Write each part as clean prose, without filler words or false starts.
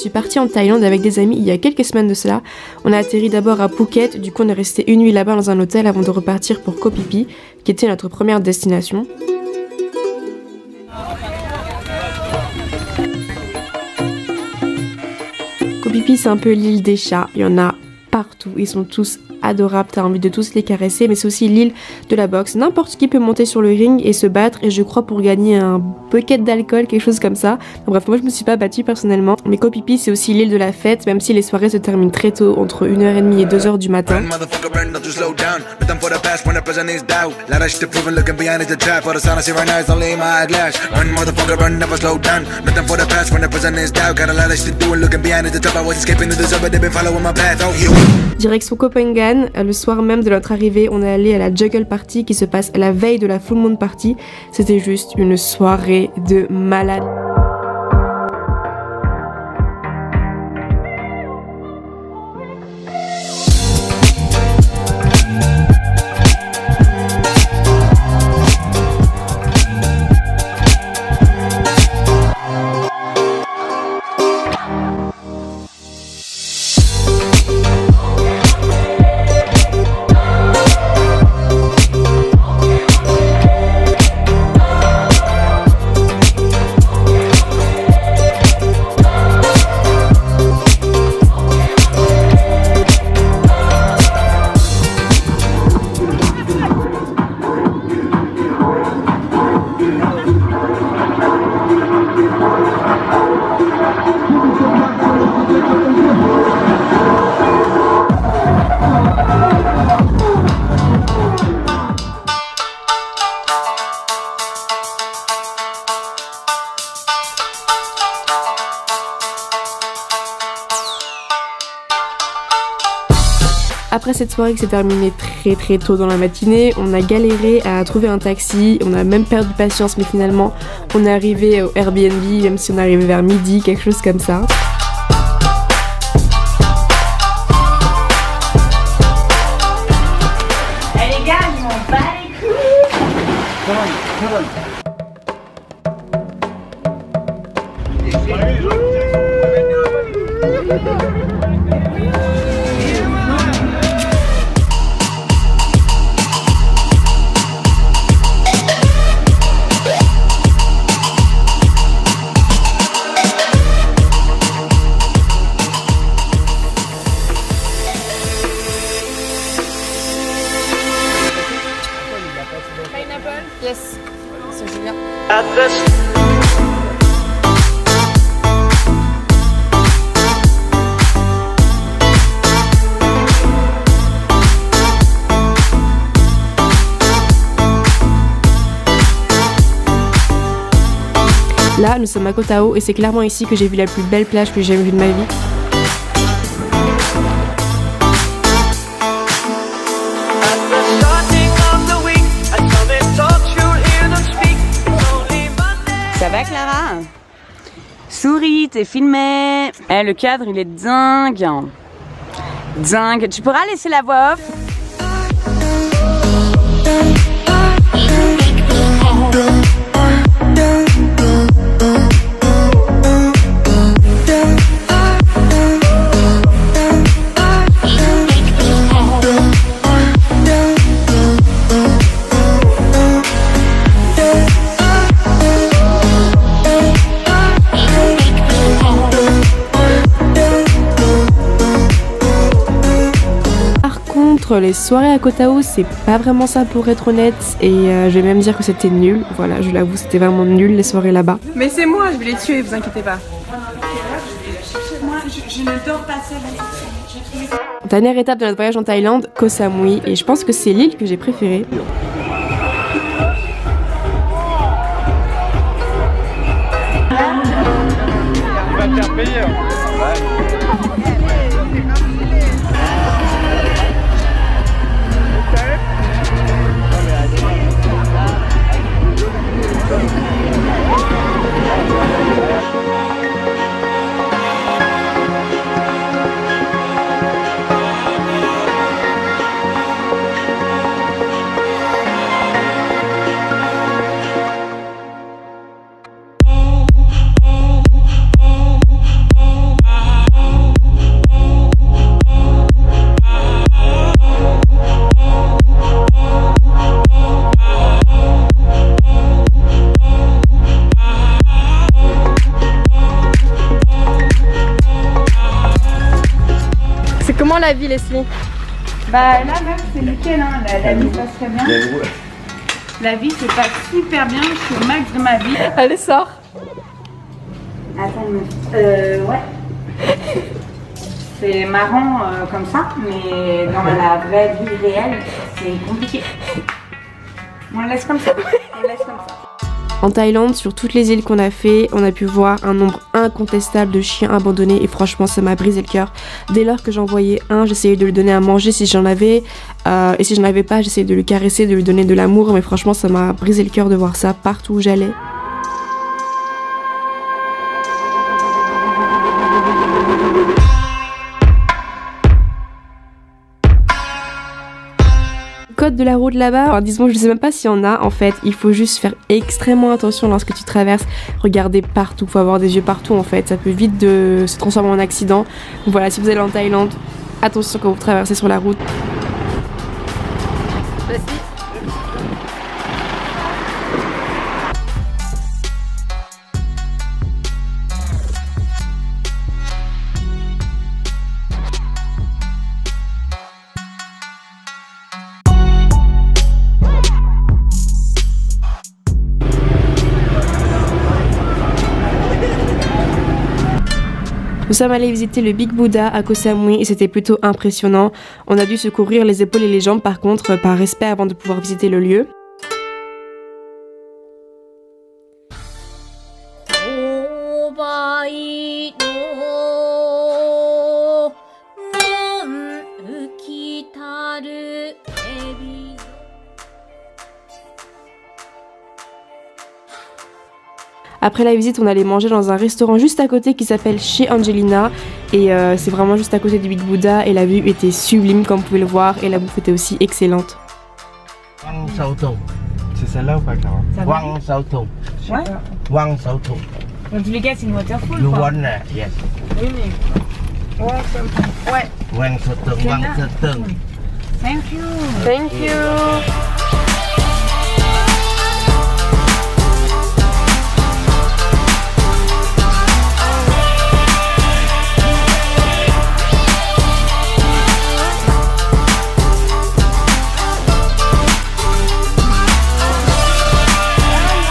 suis partie en Thaïlande avec des amis il y a quelques semaines de cela. On a atterri d'abord à Phuket, du coup on est resté une nuit là-bas dans un hôtel avant de repartir pour Koh Phi Phi, qui était notre première destination. Koh Phi Phi, c'est un peu l'île des chats, il y en a partout, ils sont tous adorables, t'as envie de tous les caresser, mais c'est aussi l'île de la boxe. N'importe qui peut monter sur le ring et se battre, et je crois pour gagner un bucket d'alcool, quelque chose comme ça. Bref, moi je me suis pas battue personnellement, mais Koh Phi Phi c'est aussi l'île de la fête, même si les soirées se terminent très tôt, entre 1h30 et 2h du matin. Direction Copenhague, le soir même de notre arrivée, on est allé à la Juggle Party qui se passe la veille de la Full Moon Party. C'était juste une soirée de malade. Après cette soirée qui s'est terminée très tôt dans la matinée, on a galéré à trouver un taxi, on a même perdu patience, mais finalement on est arrivé au Airbnb, même si on est arrivé vers midi, quelque chose comme ça. Eh les gars, ils m'ont pas les couilles. Pineapple? Yes. C'est Julien. Là, nous sommes à Koh Tao et c'est clairement ici que j'ai vu la plus belle plage que j'ai jamais vue de ma vie. Ça va Clara? Souris, t'es filmée. Eh, le cadre il est dingue. Dingue. Tu pourras laisser la voix off? Les soirées à Koh Tao, c'est pas vraiment ça pour être honnête, et je vais même dire que c'était nul. Voilà, je l'avoue, c'était vraiment nul les soirées là-bas. Mais c'est moi, je vais les tuer, vous inquiétez pas. Moi, je ne dors pas seule. Dernière étape de notre voyage en Thaïlande, Koh Samui, et je pense que c'est l'île que j'ai préférée. Tu vas te faire payer. C'est comment la vie, Leslie? Bah là, même c'est nickel, hein. La vie se passe très bien. La vie se passe super bien, je suis au max de ma vie. Allez, sors. Attends, ouais. C'est marrant comme ça, mais dans la vraie vie réelle, c'est compliqué. On le laisse comme ça. On le laisse comme ça. En Thaïlande, sur toutes les îles qu'on a fait, on a pu voir un nombre incontestable de chiens abandonnés et franchement ça m'a brisé le cœur. Dès lors que j'en voyais un, j'essayais de lui donner à manger si j'en avais et si j'en avais pas, j'essayais de lui caresser, de lui donner de l'amour, mais franchement ça m'a brisé le cœur de voir ça partout où j'allais. Code de la route là-bas, enfin, disons, je sais même pas s'il y en a en fait, il faut juste faire extrêmement attention lorsque tu traverses, regarder partout, faut avoir des yeux partout en fait, ça peut vite se transformer en accident. Donc voilà, si vous allez en Thaïlande, attention quand vous traversez sur la route. Nous sommes allés visiter le Big Buddha à Koh Samui et c'était plutôt impressionnant. On a dû se couvrir les épaules et les jambes par contre, par respect avant de pouvoir visiter le lieu. Après la visite, on allait manger dans un restaurant juste à côté qui s'appelle Chez Angelina et c'est vraiment juste à côté du Big Buddha et la vue était sublime comme vous pouvez le voir et la bouffe était aussi excellente. Wang Sao Thung. C'est celle-là ou pas, Clara? Wang Sao Thung. Ouais. Wang Sao Thung. Dans tous les cas, c'est une waterfall. You quoi. want that? Yes. Oui, mais. Ouais. Wang Sao Thung. Wang Sao Thung. Thank you. Thank you.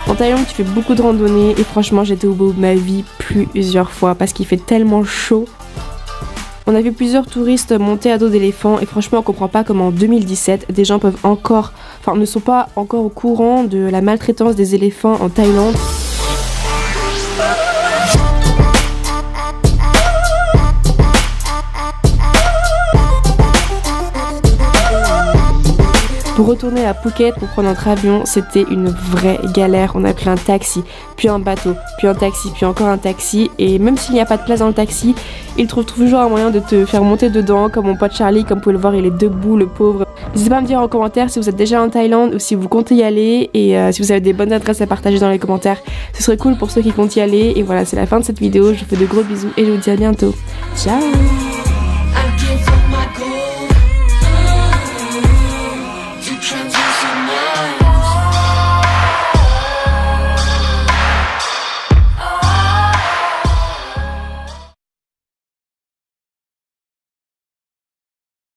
En Thaïlande, tu fais beaucoup de randonnées et franchement, j'étais au bout de ma vie plusieurs fois parce qu'il fait tellement chaud. On a vu plusieurs touristes monter à dos d'éléphants et franchement, on comprend pas comment en 2017, des gens peuvent ne sont pas encore au courant de la maltraitance des éléphants en Thaïlande. Pour retourner à Phuket pour prendre notre avion, c'était une vraie galère. On a pris un taxi, puis un bateau, puis un taxi, puis encore un taxi. Et même s'il n'y a pas de place dans le taxi, il trouve toujours un moyen de te faire monter dedans. Comme mon pote Charlie, comme vous pouvez le voir, il est debout, le pauvre. N'hésitez pas à me dire en commentaire si vous êtes déjà en Thaïlande ou si vous comptez y aller. Et si vous avez des bonnes adresses à partager dans les commentaires, ce serait cool pour ceux qui comptent y aller. Et voilà, c'est la fin de cette vidéo. Je vous fais de gros bisous et je vous dis à bientôt. Ciao!